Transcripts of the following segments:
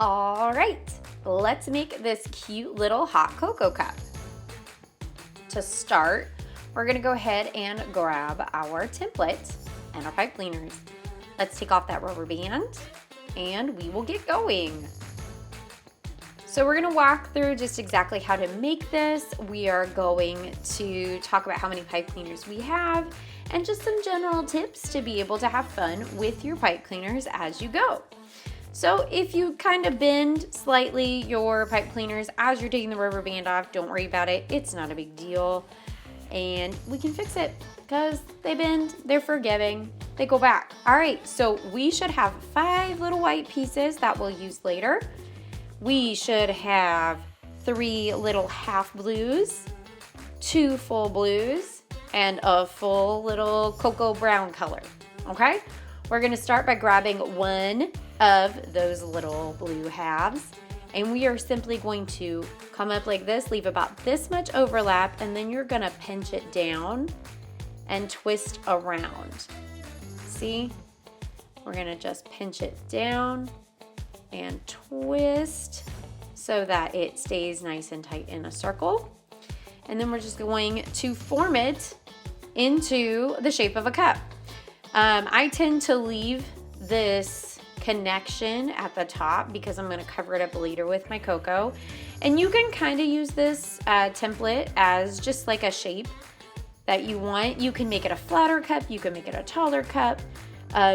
All right, let's make this cute little hot cocoa cup. To start, we're gonna go ahead and grab our template and our pipe cleaners. Let's take off that rubber band and we will get going. So we're gonna walk through just exactly how to make this. We are going to talk about how many pipe cleaners we have and just some general tips to be able to have fun with your pipe cleaners as you go. So if you kind of bend slightly your pipe cleaners as you're taking the rubber band off, don't worry about it. It's not a big deal. And we can fix it because they bend, they're forgiving, they go back. All right, so we should have 5 little white pieces that we'll use later. We should have 3 little half blues, 2 full blues, and a full little cocoa brown color, okay? We're gonna start by grabbing one of those little blue halves, and we are simply going to come up like this, leave about this much overlap, and then you're gonna pinch it down and twist around. See? We're gonna just pinch it down and twist so that it stays nice and tight in a circle. And then we're just going to form it into the shape of a cup. I tend to leave this connection at the top because I'm gonna cover it up later with my cocoa. And you can kind of use this template as just like a shape that you want. You can make it a flatter cup, you can make it a taller cup,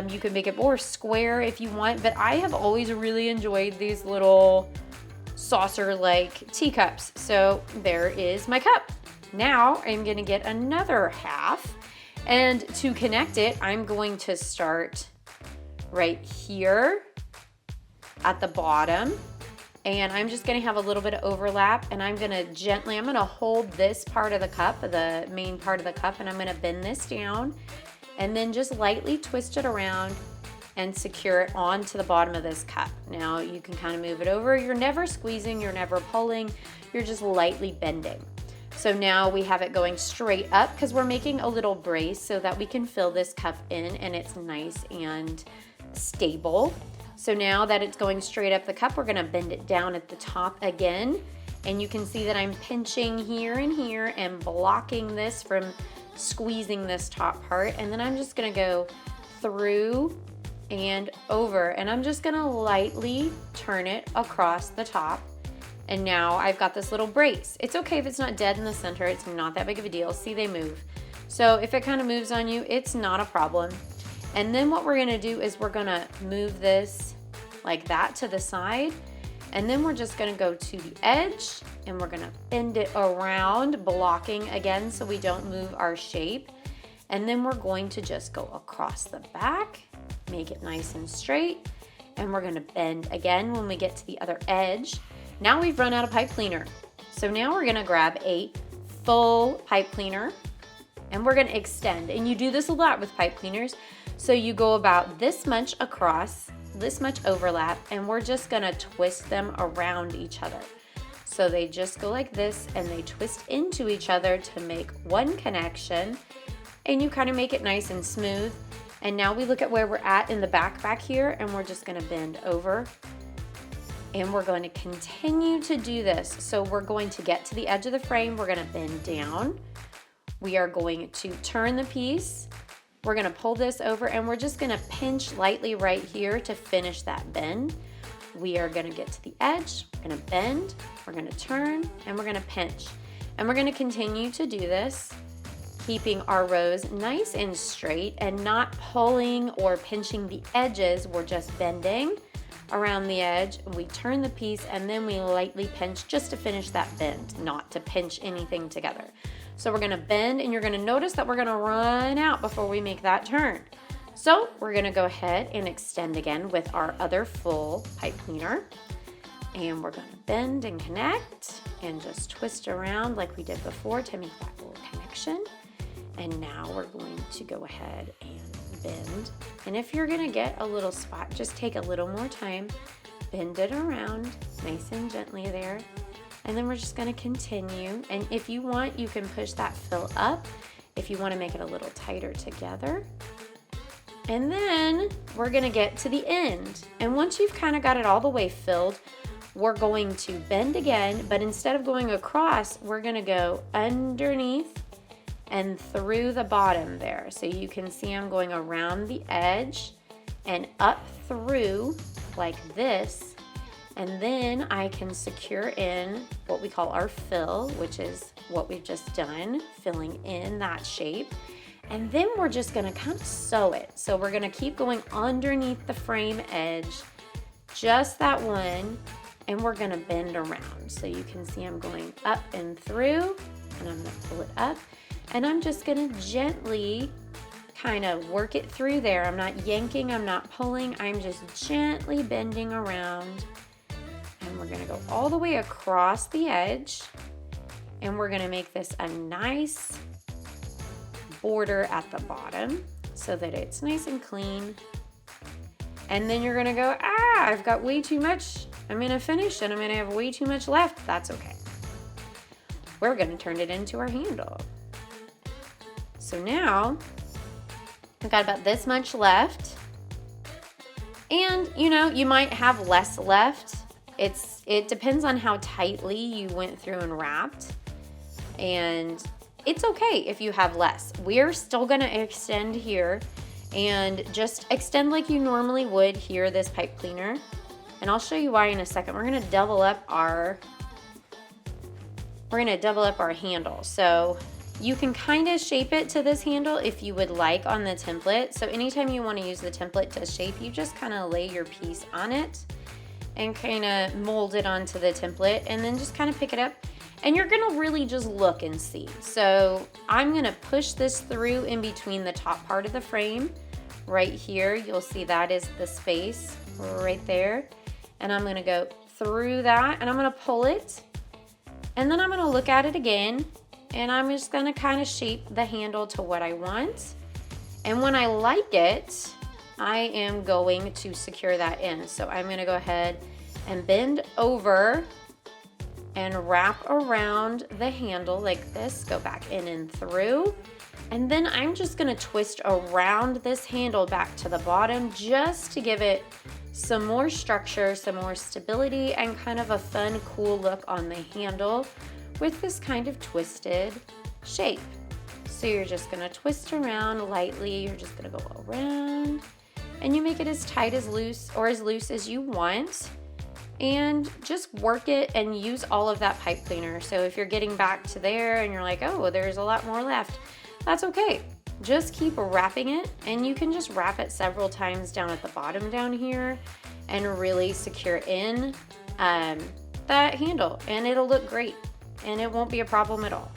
you can make it more square if you want, but I have always really enjoyed these little saucer-like teacups. So there is my cup. Now I'm gonna get another half, and to connect it, I'm going to start right here at the bottom, and I'm just gonna have a little bit of overlap, and I'm gonna hold this part of the cup, the main part of the cup, and I'm gonna bend this down and then just lightly twist it around and secure it onto the bottom of this cup. Now you can kind of move it over. You're never squeezing, you're never pulling, you're just lightly bending. So now we have it going straight up because we're making a little brace so that we can fill this cup in and it's nice and stable. So now that it's going straight up the cup, we're gonna bend it down at the top again. And you can see that I'm pinching here and here and blocking this from squeezing this top part. And then I'm just gonna go through and over, and I'm just gonna lightly turn it across the top. And now I've got this little brace. It's okay if it's not dead in the center, it's not that big of a deal. See, they move. So if it kind of moves on you, it's not a problem. And then what we're gonna do is we're gonna move this like that to the side, and then we're just gonna go to the edge and we're gonna bend it around, blocking again so we don't move our shape. And then we're going to just go across the back, make it nice and straight, and we're gonna bend again when we get to the other edge. Now we've run out of pipe cleaner. So now we're gonna grab a full pipe cleaner and we're gonna extend. And you do this a lot with pipe cleaners. So you go about this much across, this much overlap, and we're just gonna twist them around each other. So they just go like this and they twist into each other to make one connection, and you kind of make it nice and smooth. And now we look at where we're at in the back here, and we're just gonna bend over. And we're going to continue to do this. So we're going to get to the edge of the frame, we're gonna bend down. We are going to turn the piece. We're gonna pull this over and we're just gonna pinch lightly right here to finish that bend. We are gonna get to the edge, we're gonna bend, we're gonna turn, and we're gonna pinch. And we're gonna continue to do this, keeping our rows nice and straight and not pulling or pinching the edges. We're just bending around the edge. We turn the piece and then we lightly pinch just to finish that bend, not to pinch anything together. So we're gonna bend, and you're gonna notice that we're gonna run out before we make that turn. So we're gonna go ahead and extend again with our other full pipe cleaner. And we're gonna bend and connect and just twist around like we did before to make that little connection. And now we're going to go ahead and bend. And if you're gonna get a little spot, just take a little more time, bend it around nice and gently there. And then we're just gonna continue. And if you want, you can push that fill up if you wanna make it a little tighter together. And then we're gonna get to the end. And once you've kind of got it all the way filled, we're going to bend again, but instead of going across, we're gonna go underneath and through the bottom there. So you can see I'm going around the edge and up through like this. And then I can secure in what we call our fill, which is what we've just done, filling in that shape. And then we're just gonna kind of sew it. So we're gonna keep going underneath the frame edge, just that one, and we're gonna bend around. So you can see I'm going up and through, and I'm gonna pull it up, and I'm just gonna gently kind of work it through there. I'm not yanking, I'm not pulling, I'm just gently bending around. And we're gonna go all the way across the edge, and we're gonna make this a nice border at the bottom so that it's nice and clean. And then you're gonna go, I've got way too much. I'm gonna finish and I'm gonna have way too much left. That's okay. We're gonna turn it into our handle. So now I've got about this much left. And you know, you might have less left. It depends on how tightly you went through and wrapped. And it's okay if you have less. We're still gonna extend here and just extend like you normally would here, this pipe cleaner. And I'll show you why in a second. We're gonna double up our handle. So you can kind of shape it to this handle if you would like on the template. So anytime you wanna use the template to shape, you just kind of lay your piece on it and kind of mold it onto the template and then just kind of pick it up. And you're gonna really just look and see. So I'm gonna push this through in between the top part of the frame. Right here, you'll see that is the space right there. And I'm gonna go through that and I'm gonna pull it. And then I'm gonna look at it again and I'm just gonna kind of shape the handle to what I want. And when I like it, I am going to secure that in. So I'm gonna go ahead and bend over and wrap around the handle like this, go back in and through. And then I'm just gonna twist around this handle back to the bottom just to give it some more structure, some more stability, and kind of a fun, cool look on the handle with this kind of twisted shape. So you're just gonna twist around lightly, you're just gonna go around, and you make it as tight as loose or as loose as you want. And just work it and use all of that pipe cleaner. So if you're getting back to there and you're like, oh, there's a lot more left, that's okay. Just keep wrapping it, and you can just wrap it several times down at the bottom down here and really secure in that handle, and it'll look great and it won't be a problem at all.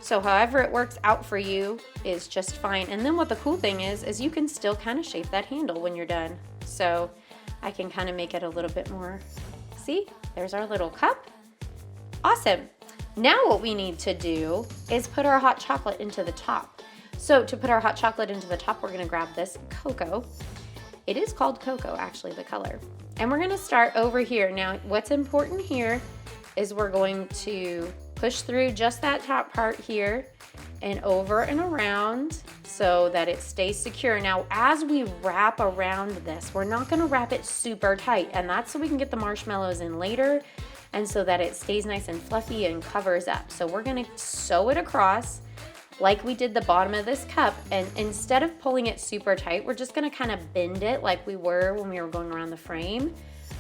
So however it works out for you is just fine. And then what the cool thing is you can still kind of shape that handle when you're done. So I can kind of make it a little bit more, see, there's our little cup. Awesome. Now what we need to do is put our hot chocolate into the top. So to put our hot chocolate into the top, we're gonna grab this cocoa. It is called cocoa, actually, the color. And we're gonna start over here. Now, what's important here is we're going to push through just that top part here and over and around so that it stays secure. Now, as we wrap around this, we're not gonna wrap it super tight, and that's so we can get the marshmallows in later and so that it stays nice and fluffy and covers up. So we're gonna sew it across like we did the bottom of this cup, and instead of pulling it super tight, we're just gonna kind of bend it like we were when we were going around the frame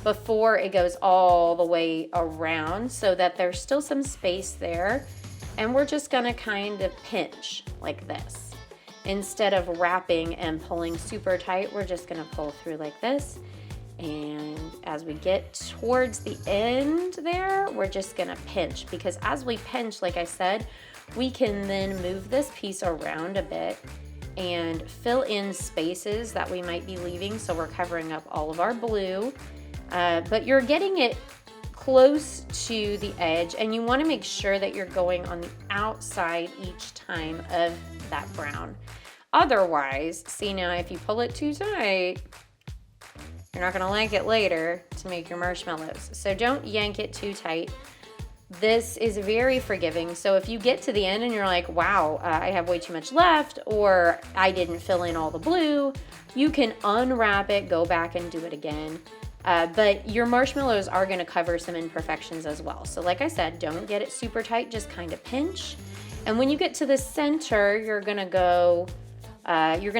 before it goes all the way around so that there's still some space there. And we're just gonna kind of pinch like this. Instead of wrapping and pulling super tight, we're just gonna pull through like this. And as we get towards the end there, we're just gonna pinch, because as we pinch, like I said, we can then move this piece around a bit and fill in spaces that we might be leaving. So we're covering up all of our blue, but you're getting it close to the edge, and you want to make sure that you're going on the outside each time of that brown. Otherwise, see, now if you pull it too tight, you're not going to like it later to make your marshmallows. So don't yank it too tight. this is very forgiving. So if you get to the end and you're like, wow, I have way too much left, or I didn't fill in all the blue, you can unwrap it, go back and do it again. But your marshmallows are going to cover some imperfections as well. So like I said, don't get it super tight, just kind of pinch. And when you get to the center, you're going to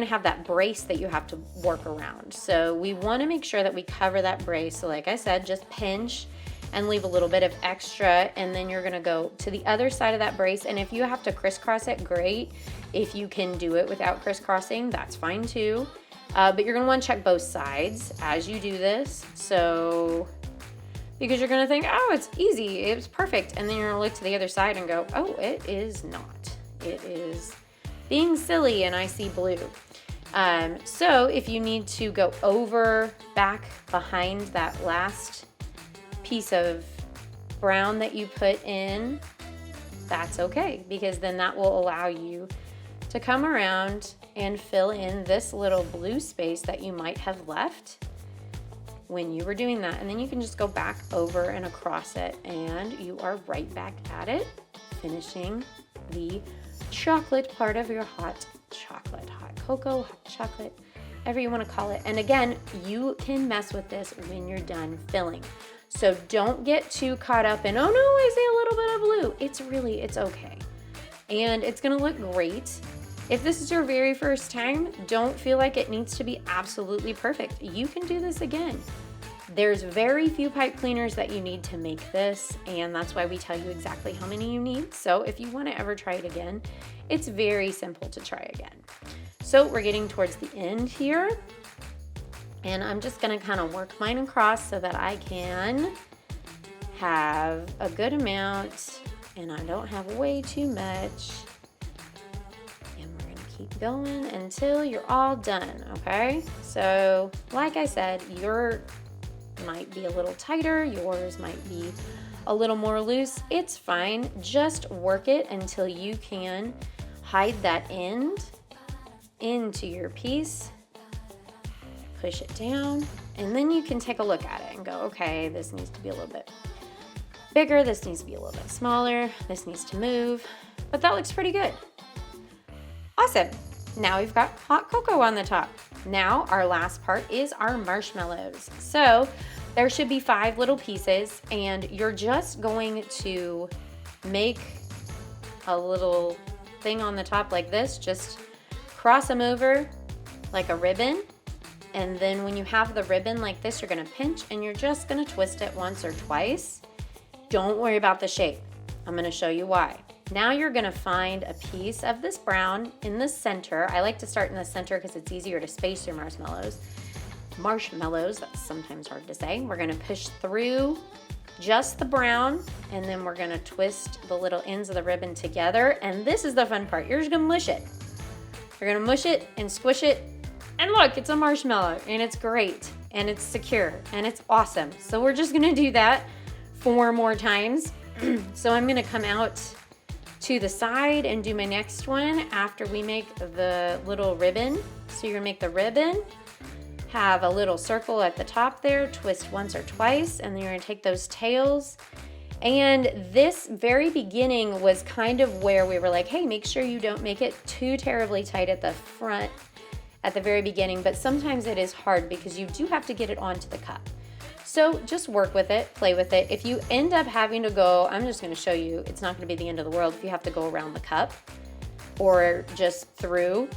have that brace that you have to work around. So we want to make sure that we cover that brace. So like I said, just pinch and leave a little bit of extra, and then you're gonna go to the other side of that brace. And if you have to crisscross it, great. If you can do it without crisscrossing, that's fine too. But you're gonna wanna check both sides as you do this. So, because you're gonna think, oh, it's easy, it's perfect. And then you're gonna look to the other side and go, oh, it is not. It is being silly and I see blue. So if you need to go over, back behind that last piece of brown that you put in, that's okay, because then that will allow you to come around and fill in this little blue space that you might have left when you were doing that. And then you can just go back over and across it, and you are right back at it, finishing the chocolate part of your hot chocolate, hot cocoa, hot chocolate, whatever you want to call it. And again, you can mess with this when you're done filling. So don't get too caught up in, oh no, I see a little bit of blue. It's okay. And it's gonna look great. If this is your very first time, don't feel like it needs to be absolutely perfect. You can do this again. There's very few pipe cleaners that you need to make this, and that's why we tell you exactly how many you need. So if you wanna ever try it again, it's very simple to try again. So we're getting towards the end here. And I'm just gonna kind of work mine across so that I can have a good amount and I don't have way too much. And we're gonna keep going until you're all done, okay? So like I said, yours might be a little tighter, yours might be a little more loose. It's fine, just work it until you can hide that end into your piece. Push it down, and then you can take a look at it and go, okay, this needs to be a little bit bigger, this needs to be a little bit smaller, this needs to move, but that looks pretty good. Awesome. Now we've got hot cocoa on the top. Now our last part is our marshmallows. So there should be 5 little pieces, and you're just going to make a little thing on the top like this, just cross them over like a ribbon. And then when you have the ribbon like this, you're gonna pinch and you're just gonna twist it once or twice. Don't worry about the shape. I'm gonna show you why. Now you're gonna find a piece of this brown in the center. I like to start in the center because it's easier to space your marshmallows. That's sometimes hard to say. We're gonna push through just the brown, and then we're gonna twist the little ends of the ribbon together. And this is the fun part. You're just gonna mush it. You're gonna mush it and squish it. And look, it's a marshmallow, and it's great, and it's secure, and it's awesome. So we're just gonna do that 4 more times. So I'm gonna come out to the side and do my next one after we make the little ribbon. So you're gonna make the ribbon, have a little circle at the top there, twist once or twice, and then you're gonna take those tails. And this very beginning was kind of where we were like, hey, make sure you don't make it too terribly tight at the front at the very beginning, but sometimes it is hard because you do have to get it onto the cup. So just work with it, play with it. If you end up having to go, I'm just gonna show you, it's not gonna be the end of the world if you have to go around the cup or just through,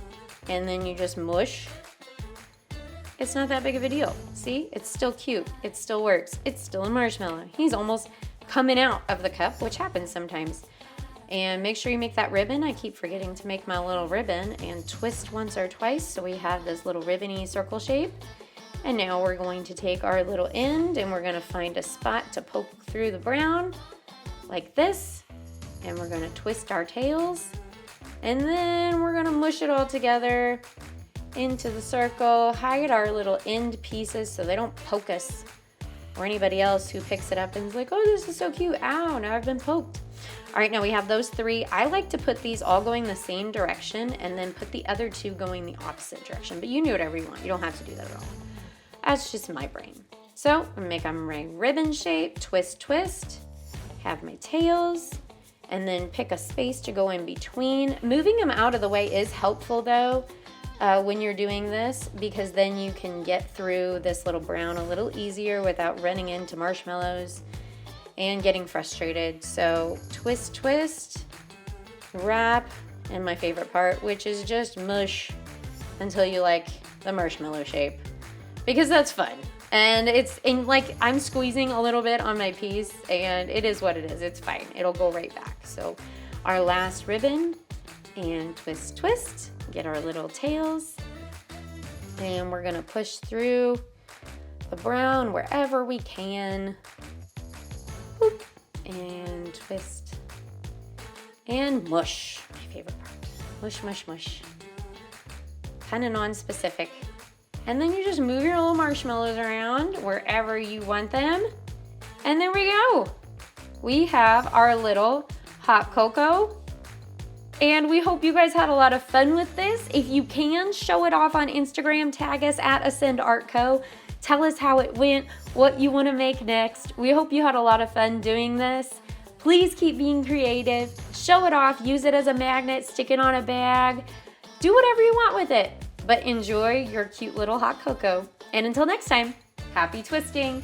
and then you just mush. It's not that big of a deal. See, it's still cute, it still works. It's still a marshmallow. He's almost coming out of the cup, which happens sometimes. And make sure you make that ribbon. I keep forgetting to make my little ribbon, and twist once or twice so we have this little ribbony circle shape. And now we're going to take our little end and we're gonna find a spot to poke through the brown like this. And we're gonna twist our tails. And then we're gonna mush it all together into the circle, hide our little end pieces so they don't poke us or anybody else who picks it up and is like, oh, this is so cute. Ow, now I've been poked. All right, now we have those 3. I like to put these all going the same direction and then put the other 2 going the opposite direction, but you do whatever you want. You don't have to do that at all. That's just my brain. So I'm gonna make my ribbon shape, twist, twist, have my tails, and then pick a space to go in between. Moving them out of the way is helpful though when you're doing this, because then you can get through this little brown a little easier without running into marshmallows and getting frustrated. So twist, twist, wrap, and my favorite part, which is just mush until you like the marshmallow shape, because that's fun. And it's in, like, I'm squeezing a little bit on my piece, and it is what it is. It's fine. It'll go right back. So our last ribbon, and twist, twist, get our little tails, and we're gonna push through the brown wherever we can. Boop, and twist, and mush, my favorite part. Mush, mush, mush. Kind of non-specific. And then you just move your little marshmallows around wherever you want them. And there we go. We have our little hot cocoa. And we hope you guys had a lot of fun with this. If you can, show it off on Instagram. Tag us at Ascend Art Co. Tell us how it went, what you want to make next. We hope you had a lot of fun doing this. Please keep being creative. Show it off. Use it as a magnet. Stick it on a bag. Do whatever you want with it. But enjoy your cute little hot cocoa. And until next time, happy twisting!